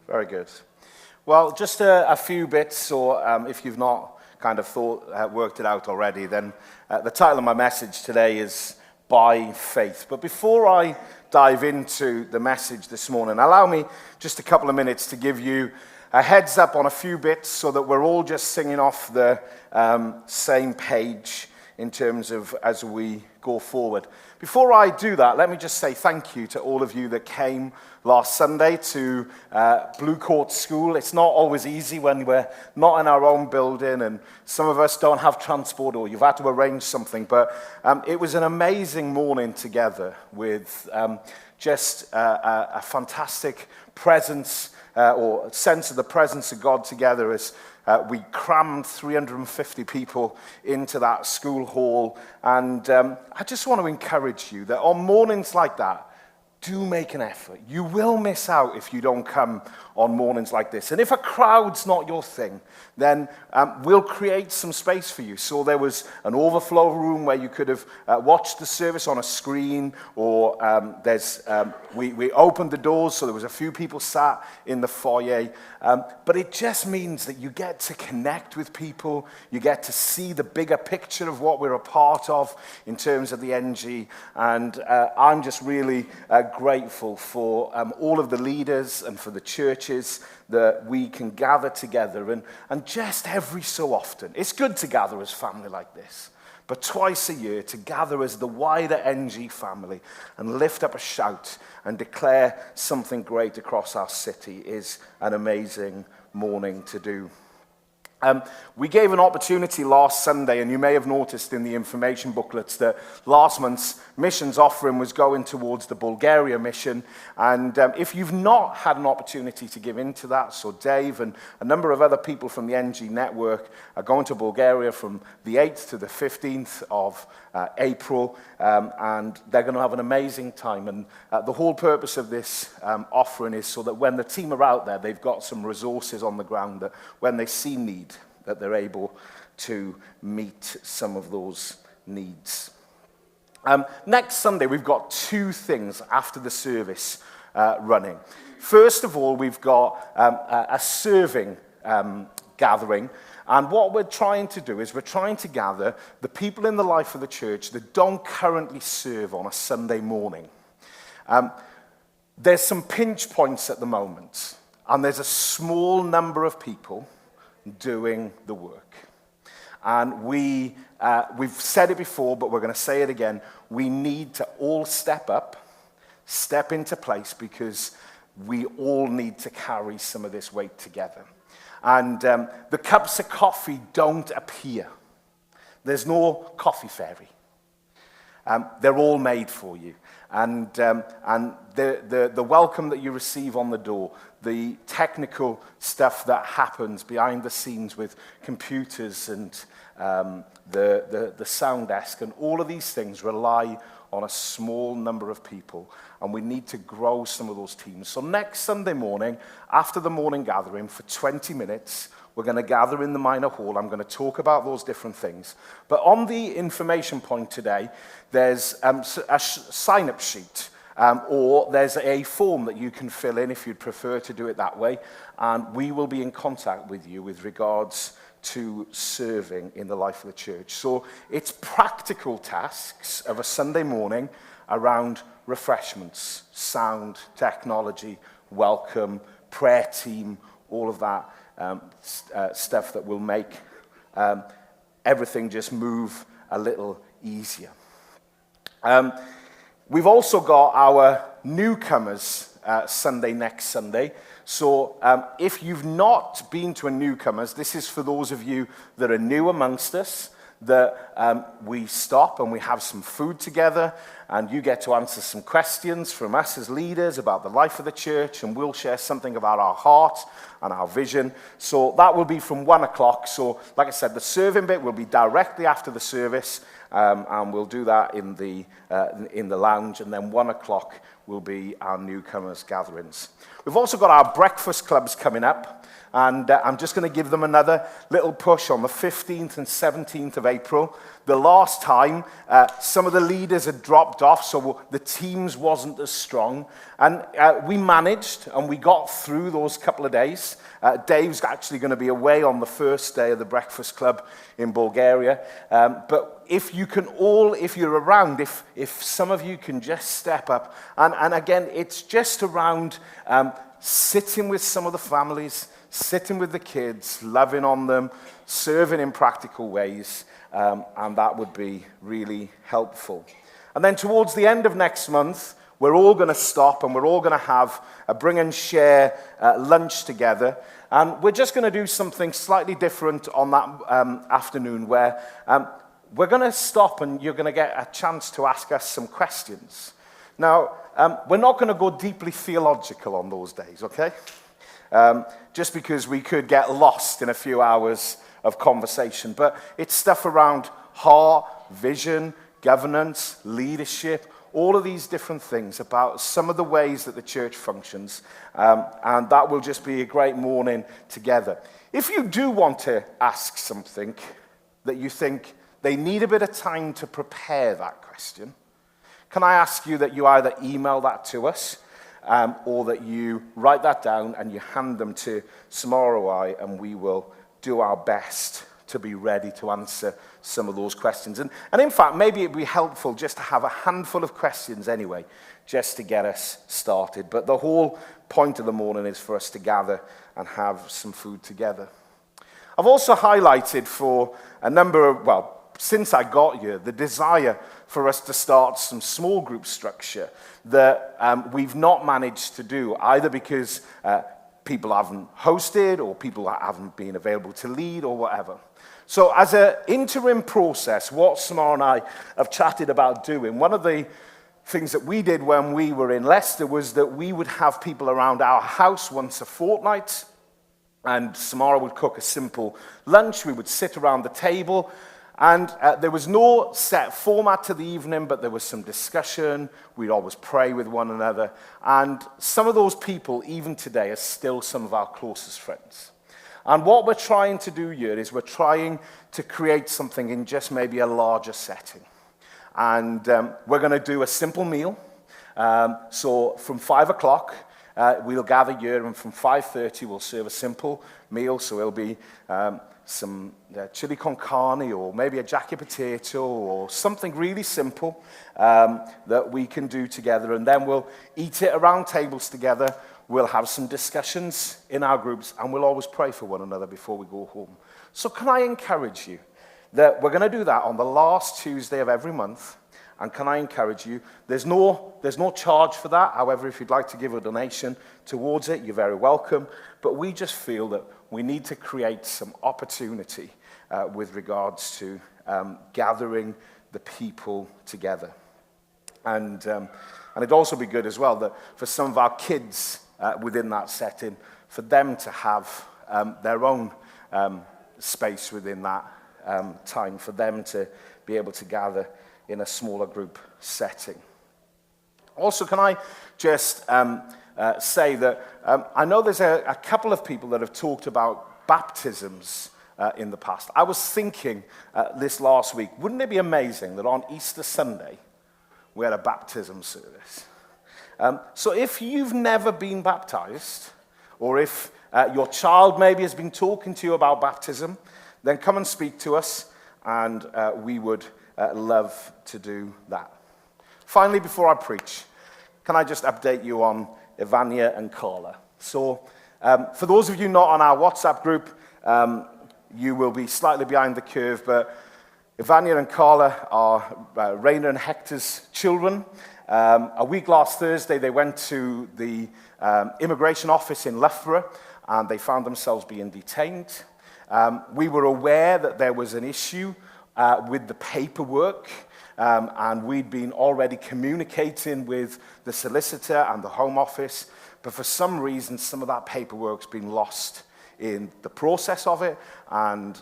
Very good. Well, just a few bits, or if you've not kind of worked it out already, then the title of my message today is By Faith. But before I dive into the message this morning, allow me just a couple of minutes to give you a heads up on a few bits so that we're all just singing off the same page in terms of as we go forward. Before I do that, let me just say thank you to all of you that came last Sunday to Blue Court School. It's not always easy when we're not in our own building and some of us don't have transport or you've had to arrange something, but it was an amazing morning together with just a fantastic presence or sense of the presence of God together as we crammed 350 people into that school hall. And I just want to encourage you that on mornings like that, do make an effort. You will miss out if you don't come on mornings like this. And if a crowd's not your thing, then we'll create some space for you. So there was an overflow room where you could have watched the service on a screen, or we opened the doors so there was a few people sat in the foyer. But it just means that you get to connect with people, you get to see the bigger picture of what we're a part of in terms of the NG, and I'm just really grateful for all of the leaders and for the churches that we can gather together and just every so often. It's good to gather as family like this, but twice a year to gather as the wider NG family and lift up a shout and declare something great across our city is an amazing morning to do. We gave an opportunity last Sunday, and you may have noticed in the information booklets that last month's missions offering was going towards the Bulgaria mission. And if you've not had an opportunity to give into that, so Dave and a number of other people from the NG network are going to Bulgaria from the 8th to the 15th of April, and they're going to have an amazing time. And the whole purpose of this offering is so that when the team are out there, they've got some resources on the ground that when they see need, that they're able to meet some of those needs. Next Sunday, we've got two things after the service running. First of all, we've got a serving gathering. And what we're trying to do is we're trying to gather the people in the life of the church that don't currently serve on a Sunday morning. There's some pinch points at the moment, and there's a small number of people doing the work. And we've said it before, but we're going to say it again. We need to all step up, step into place, because we all need to carry some of this weight together. And the cups of coffee don't appear. There's no coffee fairy. They're all made for you. And the welcome that you receive on the door, the technical stuff that happens behind the scenes with computers and the sound desk, and all of these things rely on a small number of people, and we need to grow some of those teams. So next Sunday morning, after the morning gathering, for 20 minutes, we're going to gather in the minor hall. I'm going to talk about those different things. But on the information point today, there's a sign-up sheet, or there's a form that you can fill in if you'd prefer to do it that way, and we will be in contact with you with regards to serving in the life of the church. So it's practical tasks of a Sunday morning around refreshments, sound, technology, welcome, prayer team, all of that stuff that will make everything just move a little easier. We've also got our newcomers Sunday next Sunday. So if you've not been to a newcomers, this is for those of you that are new amongst us, that we stop and we have some food together, and you get to answer some questions from us as leaders about the life of the church, and we'll share something about our heart and our vision. So that will be from 1 o'clock. So like I said, the serving bit will be directly after the service, and we'll do that in the lounge, and then 1 o'clock will be our newcomers gatherings. We've also got our breakfast clubs coming up, and I'm just going to give them another little push on the 15th and 17th of April. The last time, some of the leaders had dropped off, so the teams wasn't as strong, and we managed, and we got through those couple of days. Dave's actually going to be away on the first day of the Breakfast Club in Bulgaria, but if you're around, if some of you can just step up, and again, it's just around sitting with some of the families, sitting with the kids, loving on them, serving in practical ways, and that would be really helpful. And then towards the end of next month, we're all going to stop and we're all going to have a bring and share lunch together. And we're just going to do something slightly different on that afternoon where we're going to stop and you're going to get a chance to ask us some questions. Now, we're not going to go deeply theological on those days, okay? Just because we could get lost in a few hours of conversation. But it's stuff around heart, vision, governance, leadership, all of these different things about some of the ways that the church functions. And that will just be a great morning together. If you do want to ask something that you think they need a bit of time to prepare that question, can I ask you that you either email that to us or that you write that down and you hand them to Samara or I, and we will do our best to be ready to answer some of those questions. And in fact, maybe it'd be helpful just to have a handful of questions anyway, just to get us started. But the whole point of the morning is for us to gather and have some food together. I've also highlighted for a number of, since I got here, the desire for us to start some small group structure that we've not managed to do, either because people haven't hosted or people haven't been available to lead or whatever. So as an interim process, what Samara and I have chatted about doing, one of the things that we did when we were in Leicester was that we would have people around our house once a fortnight, and Samara would cook a simple lunch. We would sit around the table, and there was no set format to the evening, but there was some discussion. We'd always pray with one another. And some of those people, even today, are still some of our closest friends. And what we're trying to do here is we're trying to create something in just maybe a larger setting. And we're going to do a simple meal. So from 5 o'clock, we'll gather here, and from 5:30, we'll serve a simple meal. So it'll be some chili con carne, or maybe a jacket potato, or something really simple that we can do together. And then we'll eat it around tables together. We'll have some discussions in our groups, and we'll always pray for one another before we go home. So can I encourage you that we're going to do that on the last Tuesday of every month? And can I encourage you, there's no charge for that. However, if you'd like to give a donation towards it, you're very welcome. But we just feel that we need to create some opportunity with regards to gathering the people together. And it'd also be good as well that for some of our kids within that setting, for them to have their own space within that time, for them to be able to gather in a smaller group setting. Also, can I just say that I know there's a couple of people that have talked about baptisms in the past. I was thinking this last week, wouldn't it be amazing that on Easter Sunday we had a baptism service? So if you've never been baptized, or if your child maybe has been talking to you about baptism, then come and speak to us, and we would love to do that. Finally, before I preach, can I just update you on Ivania and Carla? So for those of you not on our WhatsApp group, you will be slightly behind the curve, but Ivania and Carla are Raina and Hector's children. A week last Thursday, they went to the immigration office in Loughborough, and they found themselves being detained. We were aware that there was an issue with the paperwork, and we'd been already communicating with the solicitor and the Home Office, but for some reason, some of that paperwork's been lost in the process of it, and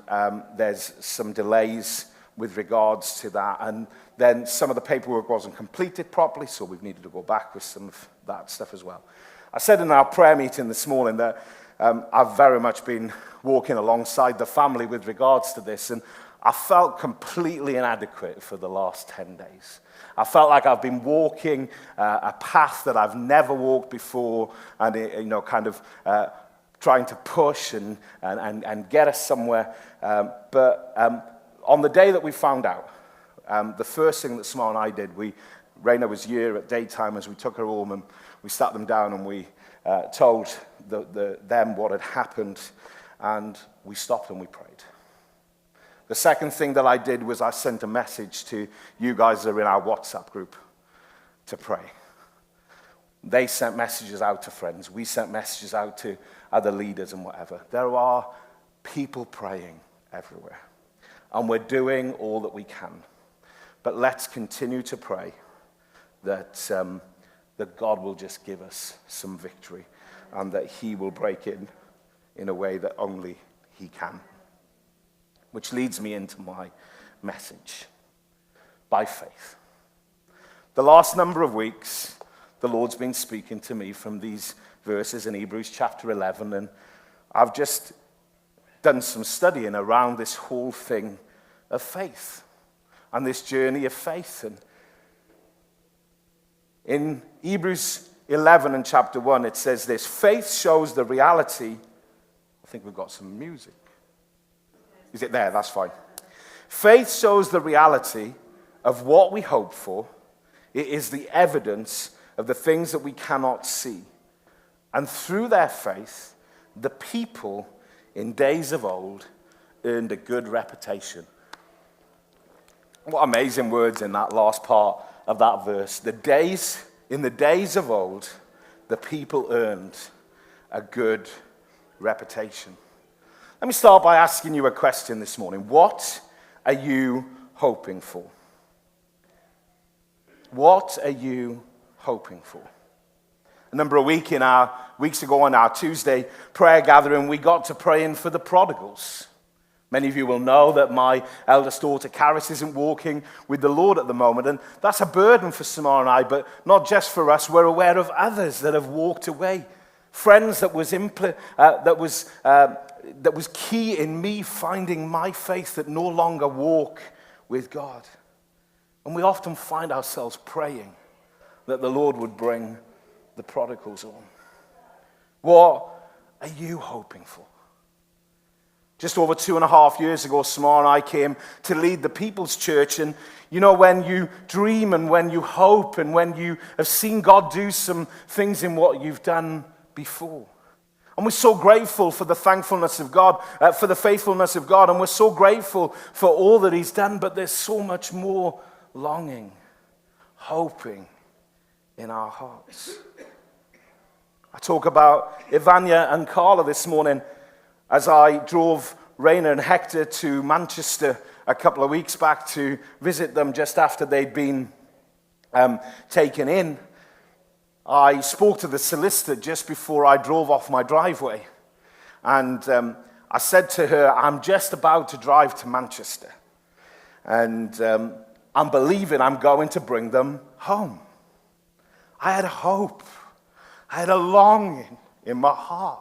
there's some delays with regards to that. And then some of the paperwork wasn't completed properly, so we've needed to go back with some of that stuff as well. I said in our prayer meeting this morning that I've very much been walking alongside the family with regards to this, and I felt completely inadequate for the last 10 days. I felt like I've been walking a path that I've never walked before, and trying to push and get us somewhere. But on the day that we found out, the first thing that Samara and I did, Raina was here at daytime as we took her home, and we sat them down and we told them what had happened, and we stopped and we prayed. The second thing that I did was I sent a message to you guys that are in our WhatsApp group to pray. They sent messages out to friends. We sent messages out to other leaders and whatever. There are people praying everywhere, and we're doing all that we can. But let's continue to pray that God will just give us some victory, and that he will break in a way that only he can. Which leads me into my message. By faith. The last number of weeks, the Lord's been speaking to me from these verses in Hebrews chapter 11, and I've just done some studying around this whole thing of faith and this journey of faith. And in Hebrews 11 and chapter 1, it says this: faith shows the reality. I think we've got some music. Is it there? That's fine. Faith shows the reality of what we hope for. It is the evidence of the things that we cannot see. And through their faith, the people in days of old earned a good reputation. What amazing words in that last part of that verse. In the days of old, the people earned a good reputation. Let me start by asking you a question this morning. What are you hoping for? What are you hoping for? A number of weeks ago on our Tuesday prayer gathering, we got to praying for the prodigals. Many of you will know that my eldest daughter, Karis, isn't walking with the Lord at the moment, and that's a burden for Samara and I, but not just for us. We're aware of others that have walked away. Friends that was key in me finding my faith that no longer walk with God. And we often find ourselves praying that the Lord would bring the prodigals on. What are you hoping for? Just over 2.5 years ago, Samara and I came to lead the People's Church. And you know, when you dream and when you hope and when you have seen God do some things in what you've done before. And we're so grateful for the thankfulness of God, for the faithfulness of God. And we're so grateful for all that he's done. But there's so much more longing, hoping in our hearts. I talk about Ivania and Carla this morning as I drove Raina and Hector to Manchester a couple of weeks back to visit them just after they'd been taken in. I spoke to the solicitor just before I drove off my driveway. And I said to her, I'm just about to drive to Manchester. And I'm believing I'm going to bring them home. I had hope. I had a longing in my heart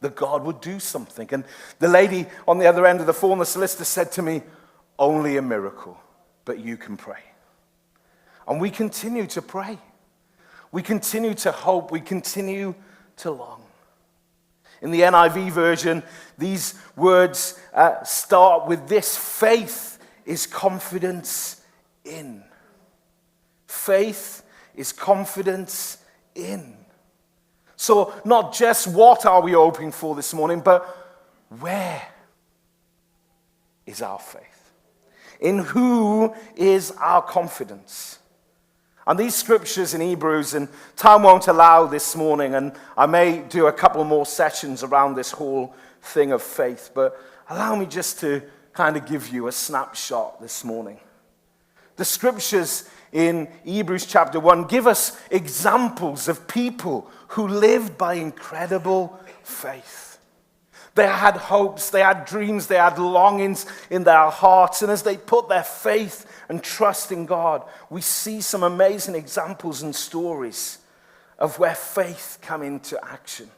that God would do something. And the lady on the other end of the phone, the solicitor, said to me, only a miracle, but you can pray. And we continue to pray. We continue to hope. We continue to long. In the NIV version, these words start with this: faith is confidence in. Faith is confidence in. So not just what are we hoping for this morning, but where is our faith? In who is our confidence? And these scriptures in Hebrews, and time won't allow this morning, and I may do a couple more sessions around this whole thing of faith, but allow me just to kind of give you a snapshot this morning. The scriptures in Hebrews chapter 1 give us examples of people who lived by incredible faith. They had hopes, they had dreams, they had longings in their hearts, and as they put their faith and trust in God, we see some amazing examples and stories of where faith come into action.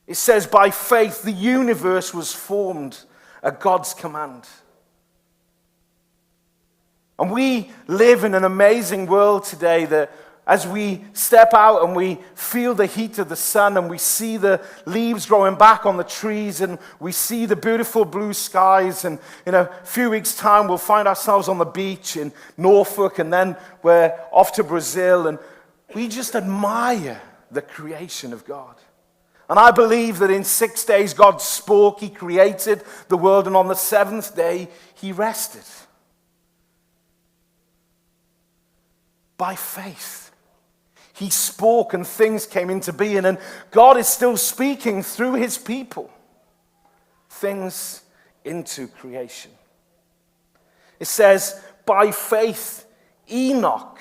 It says, by faith, the universe was formed at God's command. And we live in an amazing world today that as we step out and we feel the heat of the sun and we see the leaves growing back on the trees and we see the beautiful blue skies, and in a few weeks' time we'll find ourselves on the beach in Norfolk, and then we're off to Brazil, and we just admire the creation of God. And I believe that in 6 days God spoke, he created the world, and on the seventh day he rested. By faith. He spoke and things came into being, and God is still speaking through his people things into creation. It says, by faith, Enoch,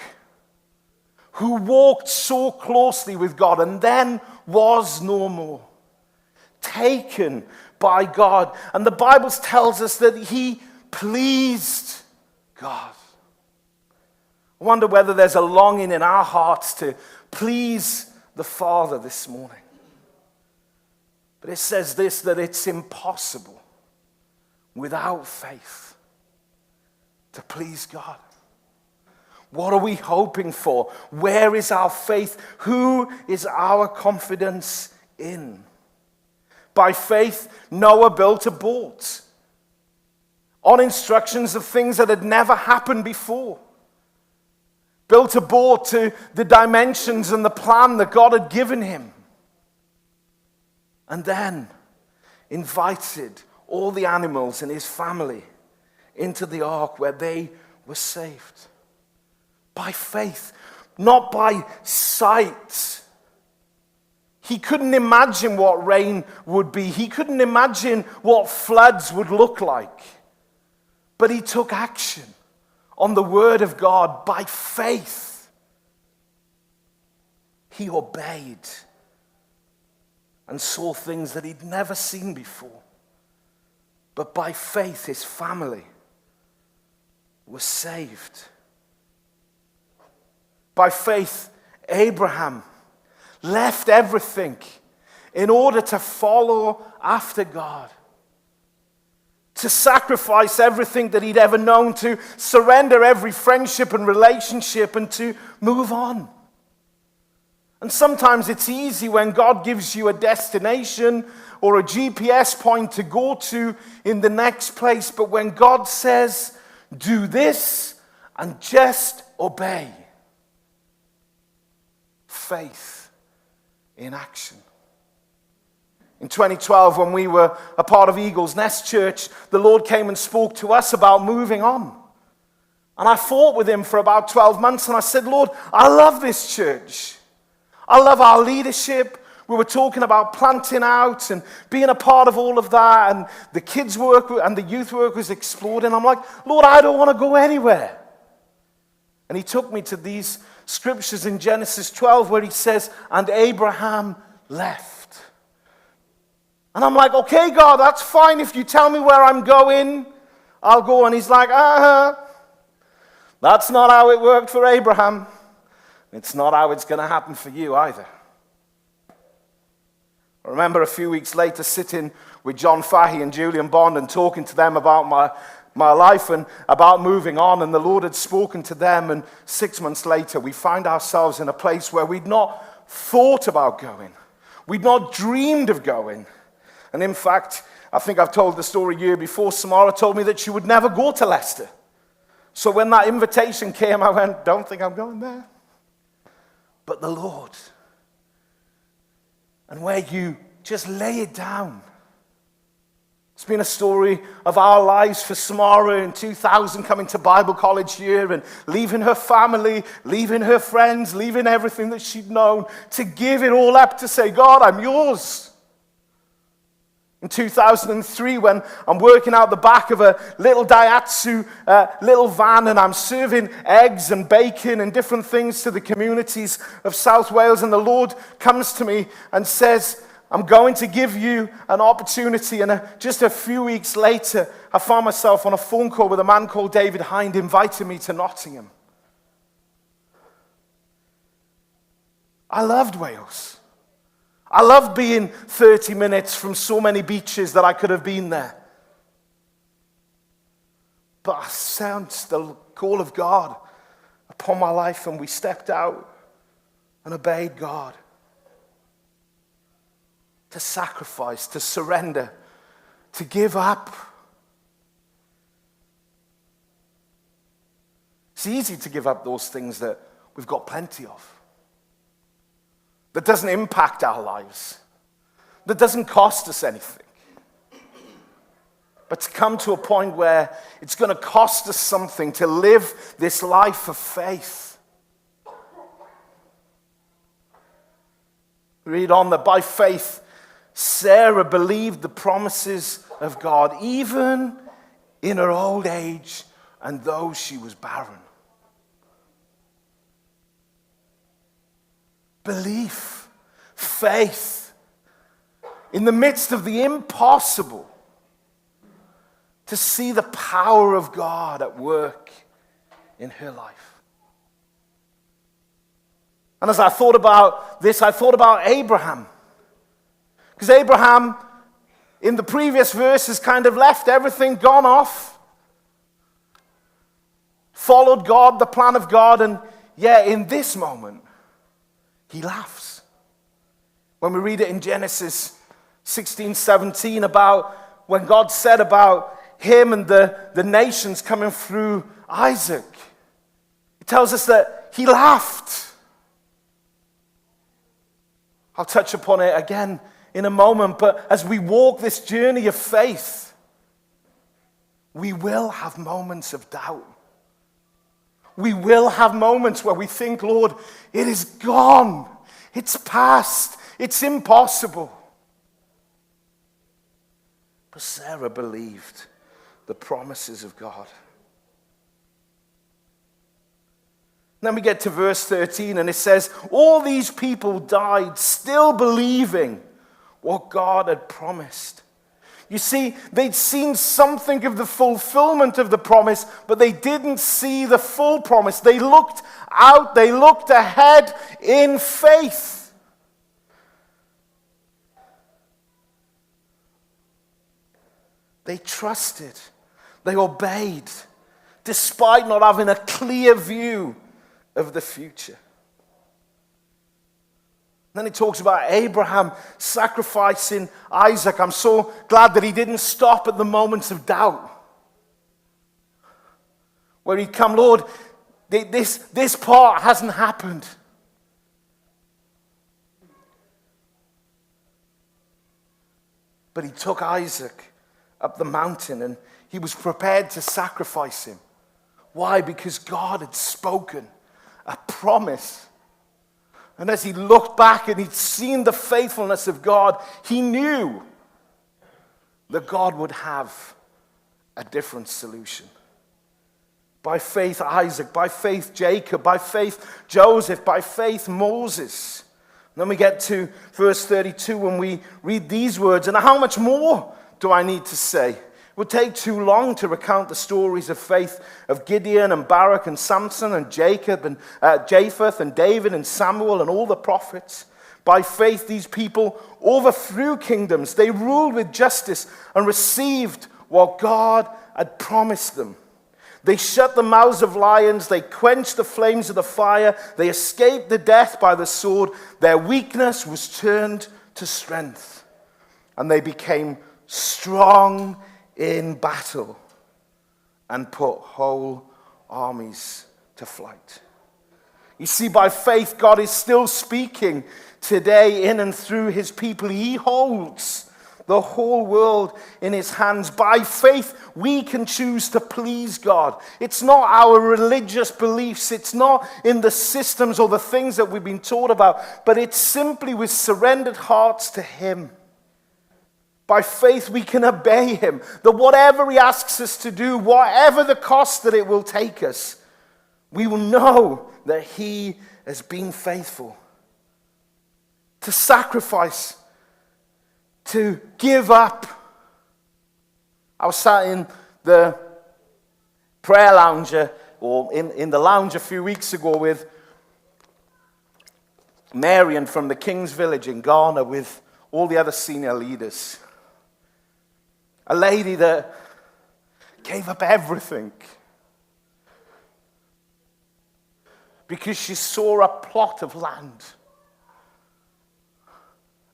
who walked so closely with God and then was no more, taken by God. And the Bible tells us that he pleased God. I wonder whether there's a longing in our hearts to please the Father this morning. But it says this, that it's impossible without faith to please God. What are we hoping for? Where is our faith? Who is our confidence in? By faith, Noah built a boat on instructions of things that had never happened before. Built a boat to the dimensions and the plan that God had given him. And then invited all the animals in his family into the ark where they were saved. By faith, not by sight. He couldn't imagine what rain would be. He couldn't imagine what floods would look like. But he took action on the word of God by faith. He obeyed and saw things that he'd never seen before. But by faith, his family was saved. By faith, Abraham left everything in order to follow after God. To sacrifice everything that he'd ever known, to surrender every friendship and relationship, and to move on. And sometimes it's easy when God gives you a destination or a GPS point to go to in the next place, but when God says, do this and just obey. Faith in action. In 2012, when we were a part of Eagle's Nest Church, the Lord came and spoke to us about moving on. And I fought with him for about 12 months, and I said, Lord, I love this church. I love our leadership. We were talking about planting out and being a part of all of that, and the kids' work and the youth work was exploding. I'm like, Lord, I don't want to go anywhere. And he took me to these scriptures in Genesis 12 where he says, and Abraham left. And I'm like, okay, God, that's fine. If you tell me where I'm going, I'll go. And he's like, that's not how it worked for Abraham. It's not how it's going to happen for you either. I remember a few weeks later sitting with John Fahey and Julian Bond and talking to them about my life and about moving on. And the Lord had spoken to them. And 6 months later, we find ourselves in a place where we'd not thought about going. We'd not dreamed of going. And in fact, I think I've told the story a year before, Samara told me that she would never go to Leicester. So when that invitation came, I went, don't think I'm going there. But the Lord. And where you just lay it down. It's been a story of our lives for Samara in 2000, coming to Bible college here and leaving her family, leaving her friends, leaving everything that she'd known to give it all up to say, God, I'm yours. In 2003, when I'm working out the back of a little Daihatsu little van, and I'm serving eggs and bacon and different things to the communities of South Wales, and the Lord comes to me and says, I'm going to give you an opportunity. And just a few weeks later, I found myself on a phone call with a man called David Hind inviting me to Nottingham. I loved Wales. I love being 30 minutes from so many beaches that I could have been there. But I sensed the call of God upon my life, and we stepped out and obeyed God. To sacrifice, to surrender, to give up. It's easy to give up those things that we've got plenty of. That doesn't impact our lives. That doesn't cost us anything. But to come to a point where it's going to cost us something to live this life of faith. Read on that by faith, Sarah believed the promises of God, even in her old age and though she was barren. Belief, faith, in the midst of the impossible, to see the power of God at work in her life. And as I thought about this, I thought about Abraham. Because Abraham, in the previous verses, kind of left everything, gone off, followed God, the plan of God, and yet in this moment, he laughs. When we read it in Genesis 16:17 about when God said about him and the nations coming through Isaac, it tells us that he laughed. I'll touch upon it again in a moment, but as we walk this journey of faith, we will have moments of doubt. We will have moments where we think, Lord, it is gone. It's past. It's impossible. But Sarah believed the promises of God. Then we get to verse 13 and it says, all these people died still believing what God had promised. You see, they'd seen something of the fulfillment of the promise, but they didn't see the full promise. They looked out, they looked ahead in faith. They trusted, they obeyed, despite not having a clear view of the future. Then he talks about Abraham sacrificing Isaac. I'm so glad that he didn't stop at the moments of doubt. Where he'd come, Lord, this part hasn't happened. But he took Isaac up the mountain and he was prepared to sacrifice him. Why? Because God had spoken a promise. And as he looked back and he'd seen the faithfulness of God, he knew that God would have a different solution. By faith, Isaac. By faith, Jacob. By faith, Joseph. By faith, Moses. And then we get to verse 32 when we read these words. And how much more do I need to say? It would take too long to recount the stories of faith of Gideon and Barak and Samson and Jacob and Japheth and David and Samuel and all the prophets. By faith, these people overthrew kingdoms. They ruled with justice and received what God had promised them. They shut the mouths of lions. They quenched the flames of the fire. They escaped the death by the sword. Their weakness was turned to strength. And they became strong in battle and put whole armies to flight. You see, by faith, God is still speaking today in and through his people. He holds the whole world in his hands. By faith, we can choose to please God. It's not our religious beliefs. It's not in the systems or the things that we've been taught about, but it's simply with surrendered hearts to him. By faith, we can obey him. That whatever he asks us to do, whatever the cost that it will take us, we will know that he has been faithful. To sacrifice, to give up. I was sat in the prayer lounge, or in the lounge a few weeks ago with Marian from the King's Village in Ghana with all the other senior leaders. A lady that gave up everything because she saw a plot of land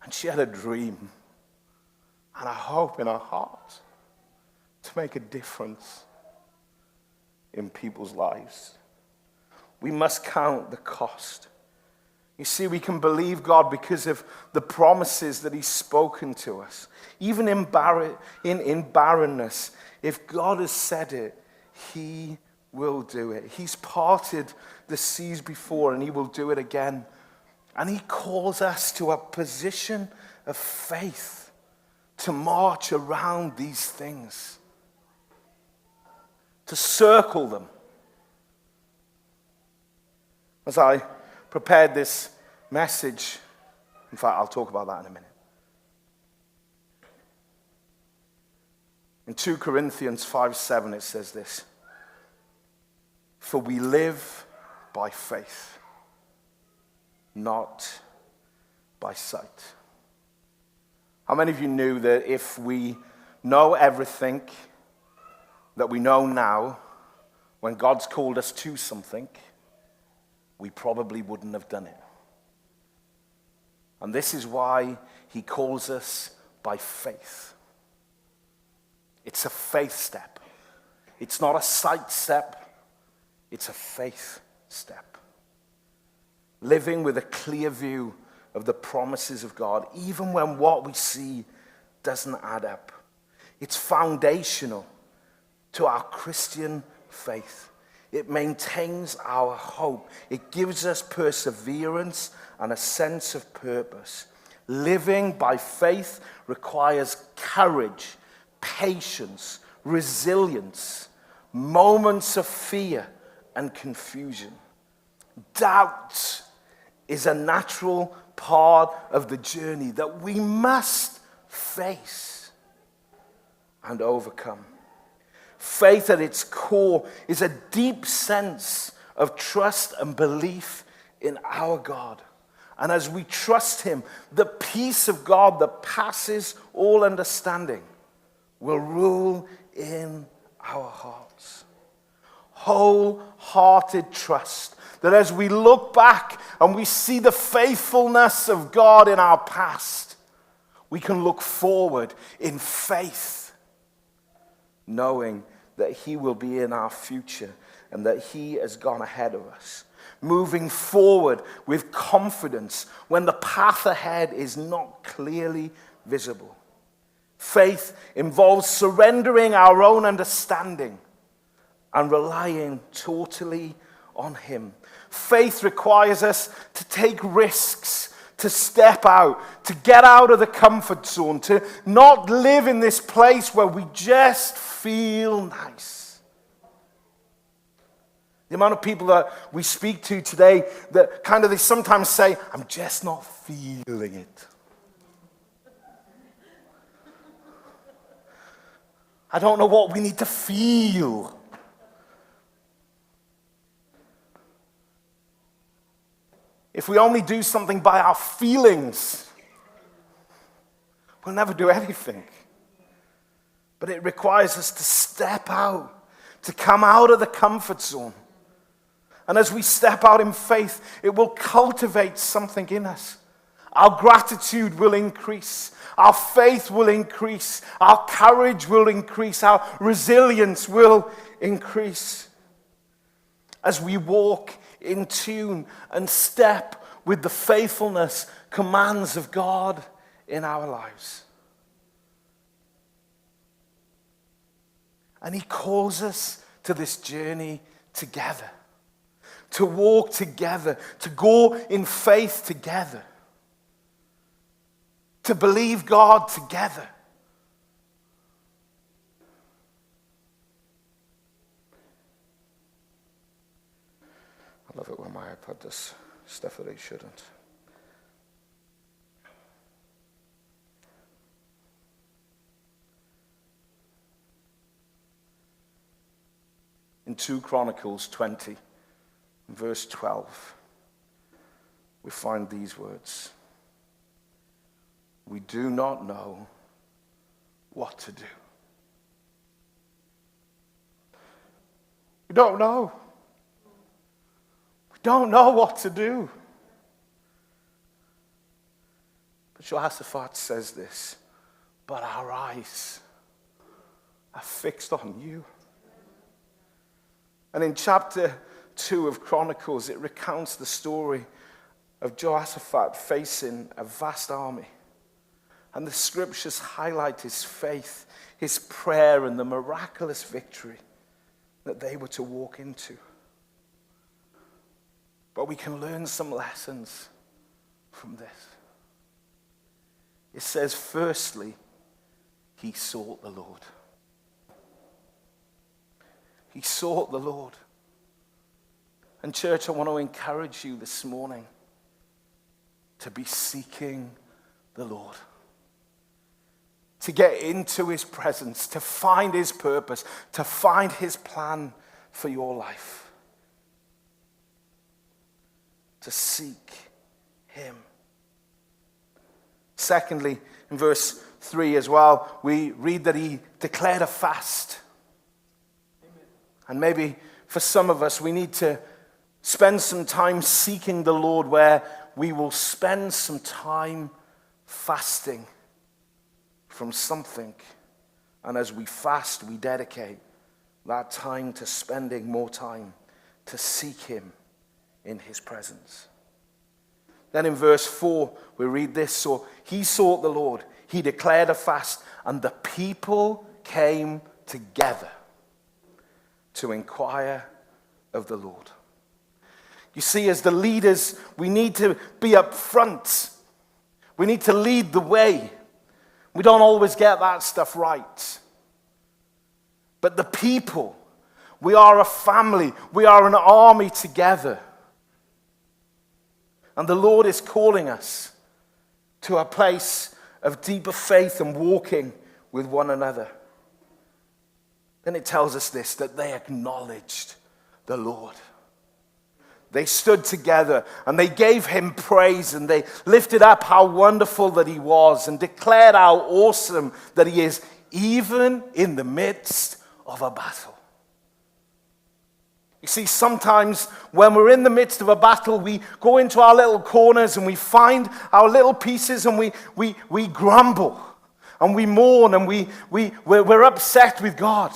and she had a dream and a hope in her heart to make a difference in people's lives. We must count the cost. You see, we can believe God because of the promises that he's spoken to us. Even in barrenness, if God has said it, he will do it. He's parted the seas before and he will do it again. And he calls us to a position of faith to march around these things, to circle them. As I prepared this message, in fact, I'll talk about that in a minute. In 2 Corinthians 5:7, it says this: "For we live by faith, not by sight." How many of you knew that if we know everything that we know now, when God's called us to something, we probably wouldn't have done it? And this is why he calls us by faith. It's a faith step. It's not a sight step. It's a faith step. Living with a clear view of the promises of God, even when what we see doesn't add up. It's foundational to our Christian faith. It maintains our hope. It gives us perseverance and a sense of purpose. Living by faith requires courage, patience, resilience, moments of fear and confusion. Doubt is a natural part of the journey that we must face and overcome. Faith at its core is a deep sense of trust and belief in our God. And as we trust him, the peace of God that passes all understanding will rule in our hearts. Wholehearted trust that as we look back and we see the faithfulness of God in our past, we can look forward in faith, knowing that he will be in our future and that he has gone ahead of us. Moving forward with confidence when the path ahead is not clearly visible. Faith involves surrendering our own understanding and relying totally on him. Faith requires us to take risks, to step out, to get out of the comfort zone, to not live in this place where we just feel nice. The amount of people that we speak to today that kind of they sometimes say, "I'm just not feeling it. I don't know what we need to feel." If we only do something by our feelings, we'll never do anything. But it requires us to step out, to come out of the comfort zone. And as we step out in faith, it will cultivate something in us. Our gratitude will increase. Our faith will increase. Our courage will increase. Our resilience will increase. As we walk in tune and step with the faithfulness, commands of God in our lives. And he calls us to this journey together, to walk together, to go in faith together, to believe God together. I love it when my iPad does stuff that it shouldn't. In 2 Chronicles 20, verse 12, we find these words. We do not know what to do. We don't know. We don't know what to do. But Jehoshaphat says this, but our eyes are fixed on you. And in chapter 2 of Chronicles, it recounts the story of Jehoshaphat facing a vast army. And the scriptures highlight his faith, his prayer, and the miraculous victory that they were to walk into. But we can learn some lessons from this. It says, firstly, he sought the Lord. He sought the Lord. And church, I want to encourage you this morning to be seeking the Lord. To get into his presence, to find his purpose, to find his plan for your life. To seek him. Secondly, in verse 3 as well, we read that he declared a fast. And maybe for some of us, we need to spend some time seeking the Lord, where we will spend some time fasting from something. And as we fast, we dedicate that time to spending more time to seek him in his presence. Then in verse 4, we read this. So he sought the Lord, he declared a fast, and the people came together to inquire of the Lord. You see, as the leaders, we need to be up front. We need to lead the way. We don't always get that stuff right. But the people, we are a family. We are an army together. And the Lord is calling us to a place of deeper faith and walking with one another. Then it tells us this, that they acknowledged the Lord. They stood together and they gave him praise, and they lifted up how wonderful that he was and declared how awesome that he is, even in the midst of a battle. You see, sometimes when we're in the midst of a battle, we go into our little corners and we find our little pieces, and we grumble and we mourn and we're upset with God.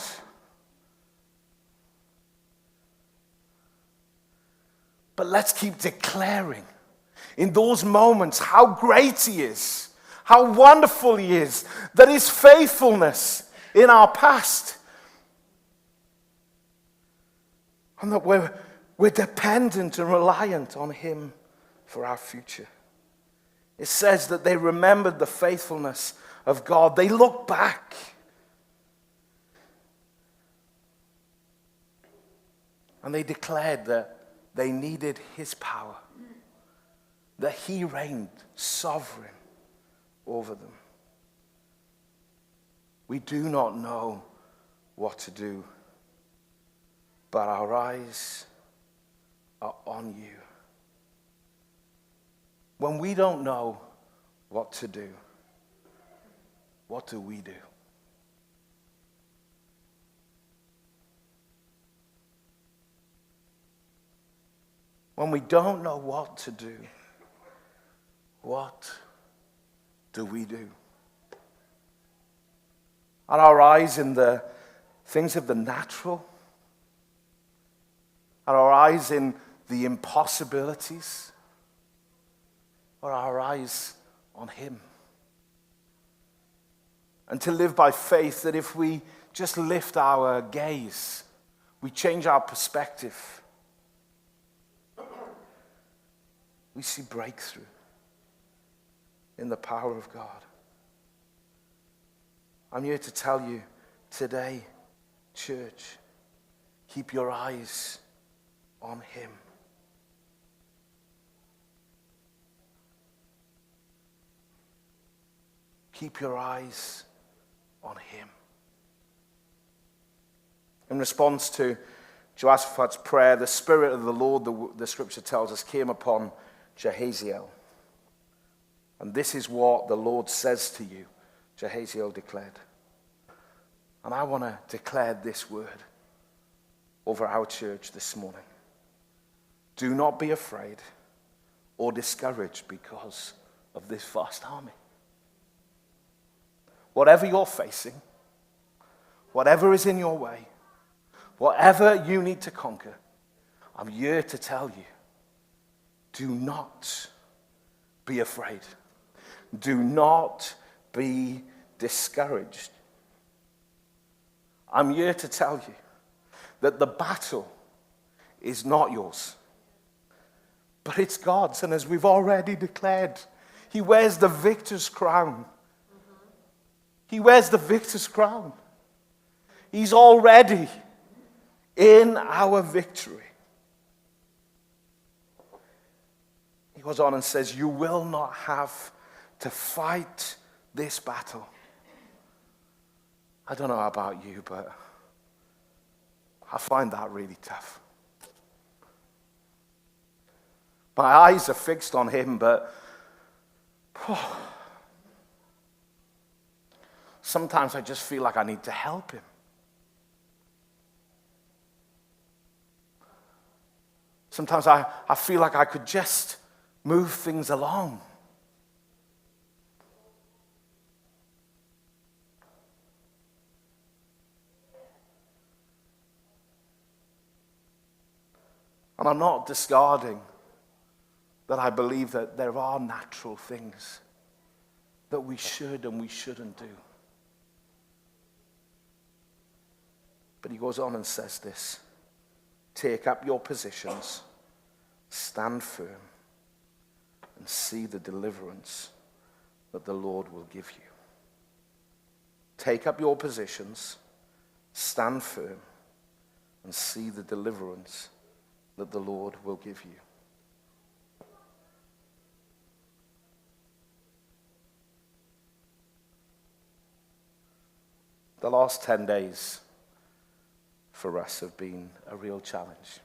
But let's keep declaring in those moments how great he is, how wonderful he is, that his faithfulness in our past, and that we're dependent and reliant on him for our future. It says that they remembered the faithfulness of God. They looked back. And they declared that they needed his power, that he reigned sovereign over them. We do not know what to do, but our eyes are on you. When we don't know what to do, what do we do? When we don't know what to do, what do we do? Are our eyes in the things of the natural? Are our eyes in the impossibilities? Or are our eyes on him? And to live by faith, that if we just lift our gaze, we change our perspective, we see breakthrough in the power of God. I'm here to tell you today, church, keep your eyes on him. Keep your eyes on him. In response to Jehoshaphat's prayer, the Spirit of the Lord, the scripture tells us, came upon Jahaziel. And this is what the Lord says to you, Jahaziel declared. And I want to declare this word over our church this morning. Do not be afraid or discouraged because of this vast army. Whatever you're facing, whatever is in your way, whatever you need to conquer, I'm here to tell you, do not be afraid. Do not be discouraged. I'm here to tell you that the battle is not yours, but it's God's. And as we've already declared, he wears the victor's crown. He wears the victor's crown. He's already in our victory. He goes on and says, you will not have to fight this battle. I don't know about you, but I find that really tough. My eyes are fixed on him, but sometimes I just feel like I need to help him. Sometimes I feel like I could just move things along. And I'm not discarding that I believe that there are natural things that we should and we shouldn't do. But he goes on and says this: take up your positions, stand firm, and see the deliverance that the Lord will give you. Take up your positions, stand firm, and see the deliverance that the Lord will give you. The last 10 days for us have been a real challenge.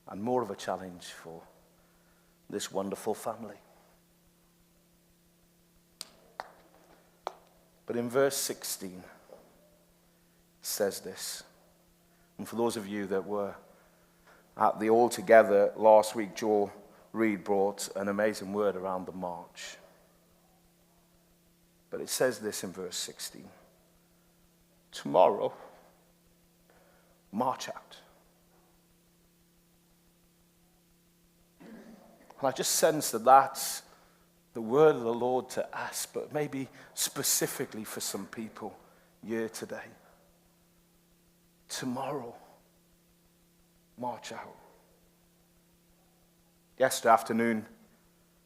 And more of a challenge for this wonderful family. But in verse 16, it says this. And for those of you that were at the All Together last week, Joe Reed brought an amazing word around the march. But it says this in verse 16. Tomorrow, march out. And I just sense that that's the word of the Lord to us, but maybe specifically for some people here today. Tomorrow, march out. Yesterday afternoon,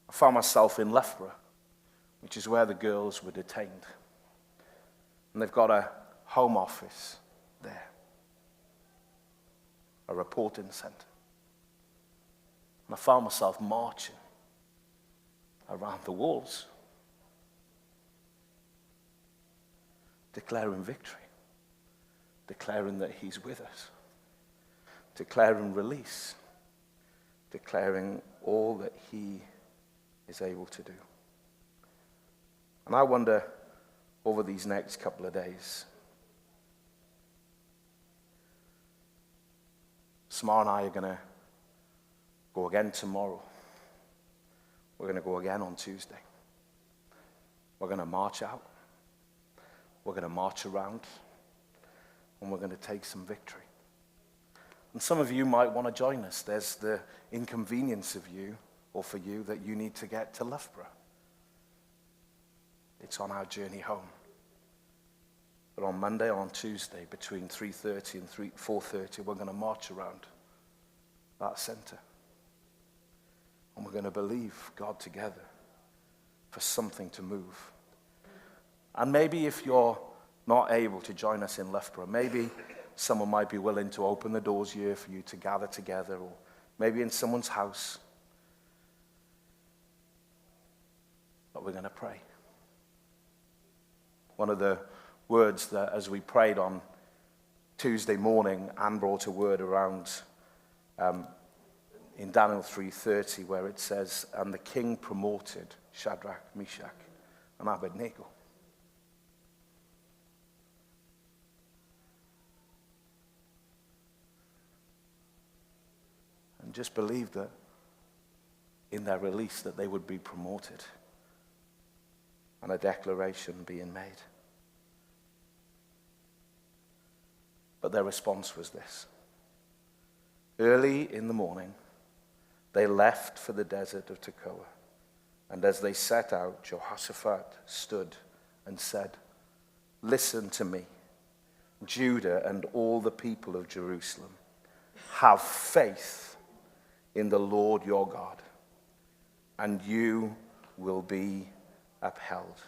I found myself in Loughborough, which is where the girls were detained. And they've got a home office there, a reporting centre. And I found myself marching around the walls, declaring victory, declaring that he's with us, declaring release, declaring all that he is able to do. And I wonder, over these next couple of days, Samar and I are going to go again tomorrow. We're going to go again on Tuesday. We're going to march out. We're going to march around. And we're going to take some victory. And some of you might want to join us. There's the inconvenience of you, or for you, that you need to get to Loughborough. It's on our journey home. But on Monday or on Tuesday, between 3:30 and 4:30, we're going to march around that centre. And we're going to believe God together for something to move. And maybe if you're not able to join us in Loughborough, maybe someone might be willing to open the doors here for you to gather together, or maybe in someone's house. But we're going to pray. One of the words that, as we prayed on Tuesday morning, Anne brought a word around in Daniel 3:30, where it says, and the king promoted Shadrach, Meshach, and Abednego. And just believe that in their release that they would be promoted and a declaration being made. But their response was this. Early in the morning, they left for the desert of Tekoa. And as they set out, Jehoshaphat stood and said, listen to me, Judah and all the people of Jerusalem. Have faith in the Lord your God, and you will be upheld.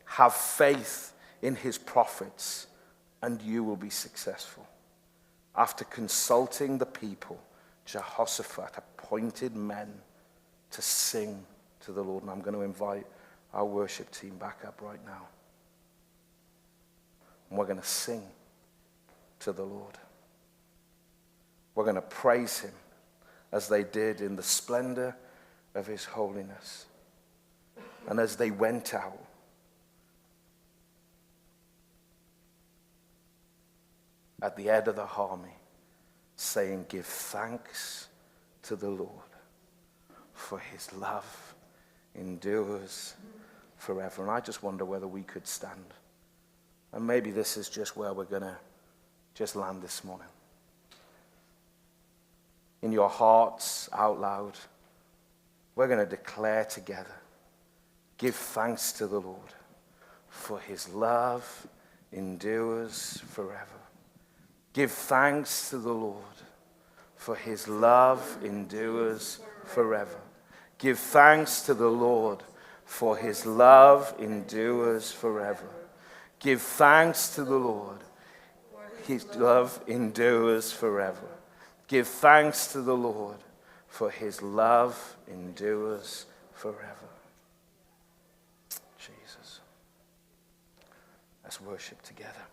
Have faith in his prophets, and you will be successful. After consulting the people, Jehoshaphat appointed men to sing to the Lord. And I'm going to invite our worship team back up right now. And we're going to sing to the Lord. We're going to praise him as they did in the splendor of his holiness. And as they went out, at the head of the army, saying, give thanks to the Lord, for his love endures forever. And I just wonder whether we could stand. And maybe this is just where we're going to just land this morning. In your hearts, out loud, we're going to declare together, give thanks to the Lord, for his love endures forever. Give thanks to the Lord, for his love endures forever. Give thanks to the Lord, for his love endures forever. Give thanks to the Lord, his love endures forever. Give thanks to the Lord, for his love endures forever. Jesus. Let's worship together.